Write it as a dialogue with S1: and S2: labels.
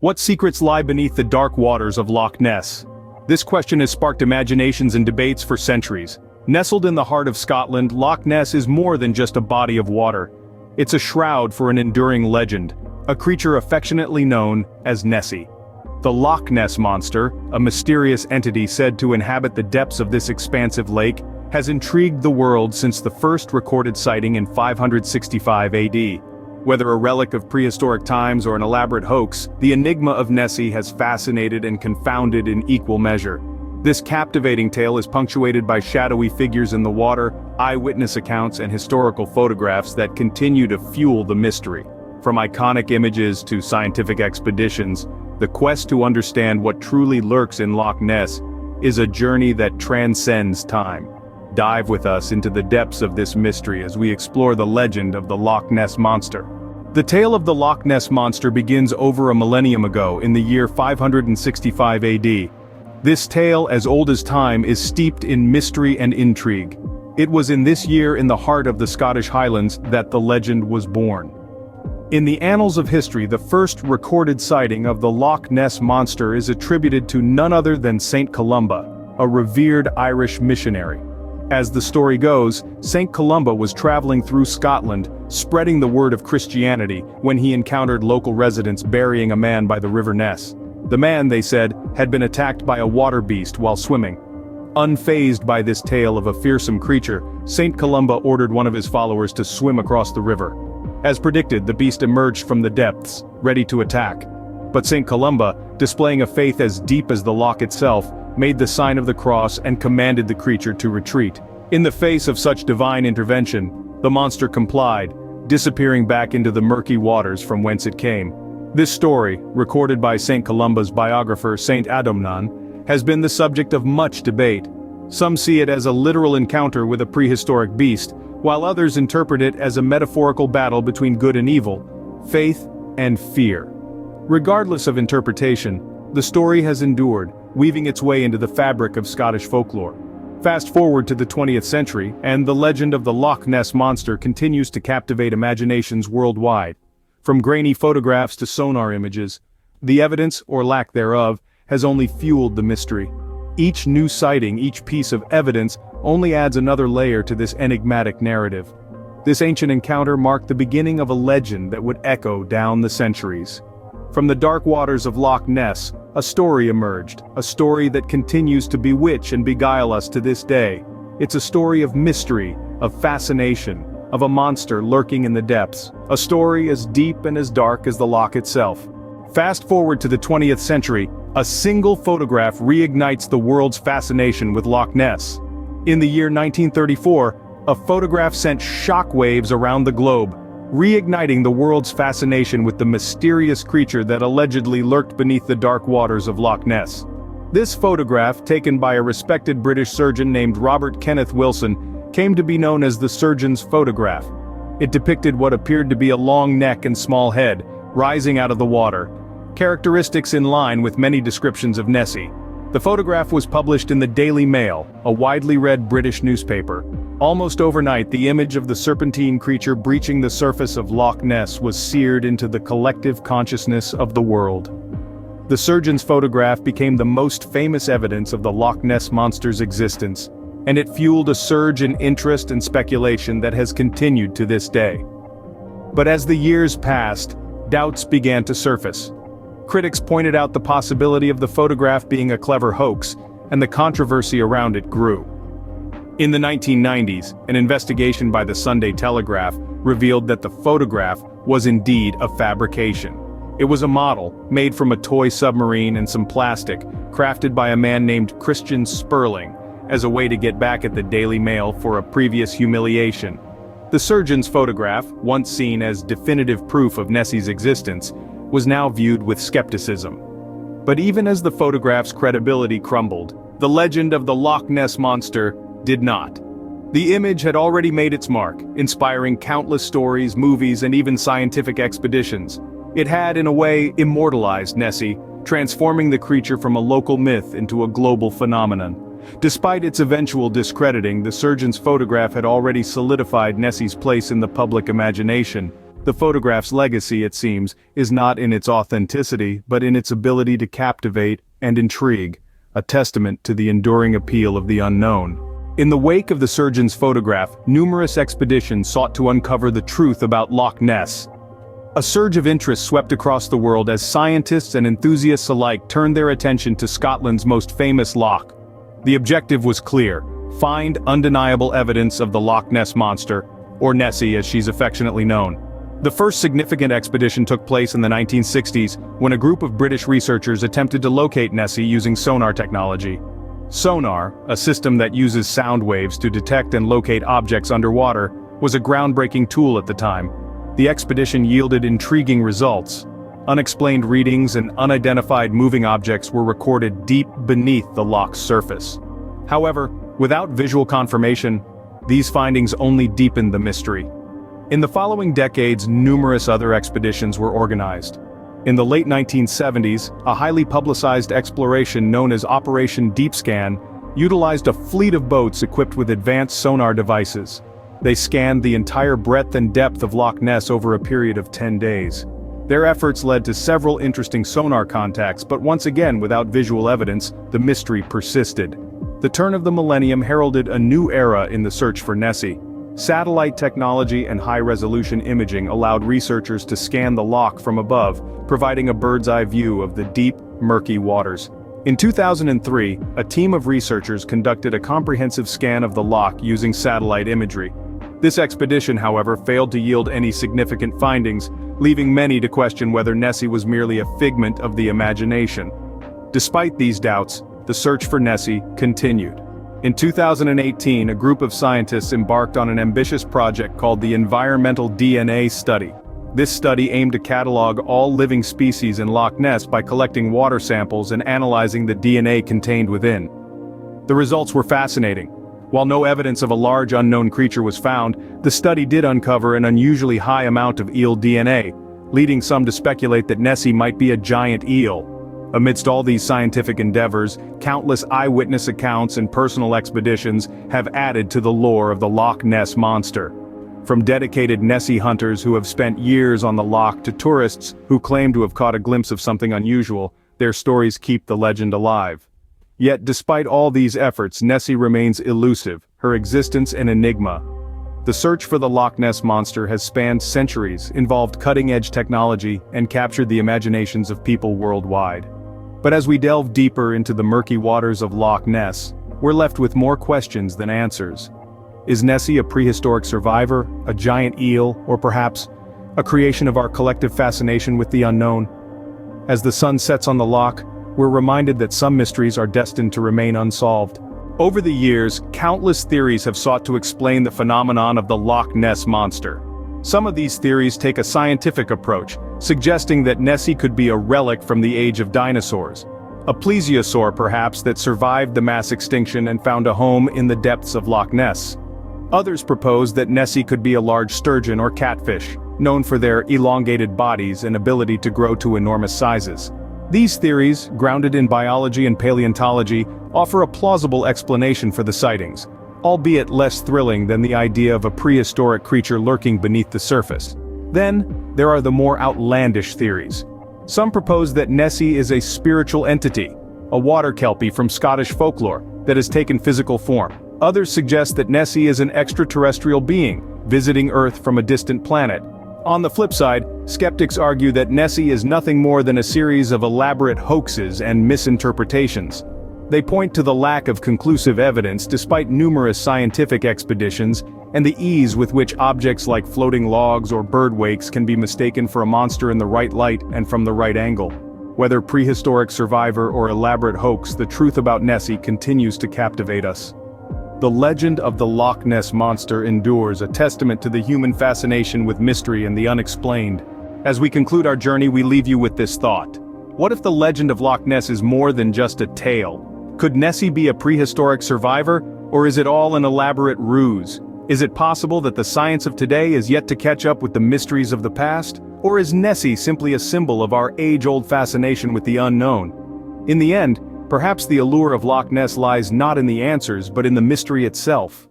S1: What secrets lie beneath the dark waters of Loch Ness? This question has sparked imaginations and debates for centuries. Nestled in the heart of Scotland, Loch Ness is more than just a body of water. It's a shroud for an enduring legend, a creature affectionately known as Nessie. The Loch Ness Monster, a mysterious entity said to inhabit the depths of this expansive lake, has intrigued the world since the first recorded sighting in 565 AD. Whether a relic of prehistoric times or an elaborate hoax, the enigma of Nessie has fascinated and confounded in equal measure. This captivating tale is punctuated by shadowy figures in the water, eyewitness accounts and historical photographs that continue to fuel the mystery. From iconic images to scientific expeditions, the quest to understand what truly lurks in Loch Ness is a journey that transcends time. Dive with us into the depths of this mystery as we explore the legend of the Loch Ness Monster. The tale of the Loch Ness Monster begins over a millennium ago in the year 565 AD. This tale, as old as time, is steeped in mystery and intrigue. It was in this year in the heart of the Scottish Highlands that the legend was born. In the annals of history, the first recorded sighting of the Loch Ness Monster is attributed to none other than Saint Columba, a revered Irish missionary. As the story goes, Saint Columba was traveling through Scotland, spreading the word of Christianity, when he encountered local residents burying a man by the River Ness. The man, they said, had been attacked by a water beast while swimming. Unfazed by this tale of a fearsome creature, Saint Columba ordered one of his followers to swim across the river. As predicted, the beast emerged from the depths, ready to attack. But Saint Columba, displaying a faith as deep as the loch itself, made the sign of the cross and commanded the creature to retreat. In the face of such divine intervention, the monster complied, disappearing back into the murky waters from whence it came. This story, recorded by Saint Columba's biographer Saint Adomnan, has been the subject of much debate. Some see it as a literal encounter with a prehistoric beast, while others interpret it as a metaphorical battle between good and evil, faith and fear. Regardless of interpretation, the story has endured, weaving its way into the fabric of Scottish folklore. Fast forward to the 20th century, and the legend of the Loch Ness Monster continues to captivate imaginations worldwide. From grainy photographs to sonar images, the evidence, or lack thereof, has only fueled the mystery. Each new sighting, each piece of evidence, only adds another layer to this enigmatic narrative. This ancient encounter marked the beginning of a legend that would echo down the centuries. From the dark waters of Loch Ness, a story emerged, a story that continues to bewitch and beguile us to this day. It's a story of mystery, of fascination, of a monster lurking in the depths, a story as deep and as dark as the loch itself. Fast forward to the 20th century, a single photograph reignites the world's fascination with Loch Ness. In the year 1934, a photograph sent shockwaves around the globe, reigniting the world's fascination with the mysterious creature that allegedly lurked beneath the dark waters of Loch Ness. This photograph, taken by a respected British surgeon named Robert Kenneth Wilson, came to be known as the surgeon's photograph. It depicted what appeared to be a long neck and small head, rising out of the water, characteristics in line with many descriptions of Nessie. The photograph was published in the Daily Mail, a widely read British newspaper. Almost overnight, the image of the serpentine creature breaching the surface of Loch Ness was seared into the collective consciousness of the world. The surgeon's photograph became the most famous evidence of the Loch Ness Monster's existence, and it fueled a surge in interest and speculation that has continued to this day. But as the years passed, doubts began to surface. Critics pointed out the possibility of the photograph being a clever hoax, and the controversy around it grew. In the 1990s, an investigation by the Sunday Telegraph revealed that the photograph was indeed a fabrication. It was a model, made from a toy submarine and some plastic, crafted by a man named Christian Sperling, as a way to get back at the Daily Mail for a previous humiliation. The surgeon's photograph, once seen as definitive proof of Nessie's existence, was now viewed with skepticism. But even as the photograph's credibility crumbled, the legend of the Loch Ness Monster did not. The image had already made its mark, inspiring countless stories, movies, and even scientific expeditions. It had, in a way, immortalized Nessie, transforming the creature from a local myth into a global phenomenon. Despite its eventual discrediting, the surgeon's photograph had already solidified Nessie's place in the public imagination, The photograph's legacy, it seems, is not in its authenticity but in its ability to captivate and intrigue, a testament to the enduring appeal of the unknown. In the wake of the surgeon's photograph, numerous expeditions sought to uncover the truth about Loch Ness. A surge of interest swept across the world as scientists and enthusiasts alike turned their attention to Scotland's most famous loch. The objective was clear: find undeniable evidence of the Loch Ness Monster, or Nessie as she's affectionately known. The first significant expedition took place in the 1960s, when a group of British researchers attempted to locate Nessie using sonar technology. Sonar, a system that uses sound waves to detect and locate objects underwater, was a groundbreaking tool at the time. The expedition yielded intriguing results. Unexplained readings and unidentified moving objects were recorded deep beneath the loch's surface. However, without visual confirmation, these findings only deepened the mystery. In the following decades, numerous other expeditions were organized. In the late 1970s, a highly publicized exploration known as Operation Deep Scan utilized a fleet of boats equipped with advanced sonar devices. They scanned the entire breadth and depth of Loch Ness over a period of 10 days. Their efforts led to several interesting sonar contacts, but once again without visual evidence, the mystery persisted. The turn of the millennium heralded a new era in the search for Nessie. Satellite technology and high-resolution imaging allowed researchers to scan the loch from above, providing a bird's-eye view of the deep, murky waters. In 2003, a team of researchers conducted a comprehensive scan of the loch using satellite imagery. This expedition, however, failed to yield any significant findings, leaving many to question whether Nessie was merely a figment of the imagination. Despite these doubts, the search for Nessie continued. In 2018, a group of scientists embarked on an ambitious project called the Environmental DNA Study. This study aimed to catalog all living species in Loch Ness by collecting water samples and analyzing the DNA contained within. The results were fascinating. While no evidence of a large unknown creature was found, the study did uncover an unusually high amount of eel DNA, leading some to speculate that Nessie might be a giant eel. Amidst all these scientific endeavors, countless eyewitness accounts and personal expeditions have added to the lore of the Loch Ness Monster. From dedicated Nessie hunters who have spent years on the loch to tourists who claim to have caught a glimpse of something unusual, their stories keep the legend alive. Yet despite all these efforts, Nessie remains elusive, her existence an enigma. The search for the Loch Ness Monster has spanned centuries, involved cutting-edge technology, and captured the imaginations of people worldwide. But as we delve deeper into the murky waters of Loch Ness, we're left with more questions than answers. Is Nessie a prehistoric survivor, a giant eel, or perhaps a creation of our collective fascination with the unknown? As the sun sets on the loch, we're reminded that some mysteries are destined to remain unsolved. Over the years, countless theories have sought to explain the phenomenon of the Loch Ness Monster. Some of these theories take a scientific approach, suggesting that Nessie could be a relic from the age of dinosaurs. A plesiosaur perhaps that survived the mass extinction and found a home in the depths of Loch Ness. Others propose that Nessie could be a large sturgeon or catfish, known for their elongated bodies and ability to grow to enormous sizes. These theories, grounded in biology and paleontology, offer a plausible explanation for the sightings, albeit less thrilling than the idea of a prehistoric creature lurking beneath the surface. Then, there are the more outlandish theories. Some propose that Nessie is a spiritual entity, a water kelpie from Scottish folklore, that has taken physical form. Others suggest that Nessie is an extraterrestrial being, visiting Earth from a distant planet. On the flip side, skeptics argue that Nessie is nothing more than a series of elaborate hoaxes and misinterpretations. They point to the lack of conclusive evidence despite numerous scientific expeditions, and the ease with which objects like floating logs or bird wakes can be mistaken for a monster in the right light and from the right angle. Whether prehistoric survivor or elaborate hoax, the truth about Nessie continues to captivate us. The legend of the Loch Ness Monster endures, a testament to the human fascination with mystery and the unexplained. As we conclude our journey, we leave you with this thought. What if the legend of Loch Ness is more than just a tale? Could Nessie be a prehistoric survivor, or is it all an elaborate ruse? Is it possible that the science of today is yet to catch up with the mysteries of the past? Or is Nessie simply a symbol of our age-old fascination with the unknown? In the end, perhaps the allure of Loch Ness lies not in the answers but in the mystery itself.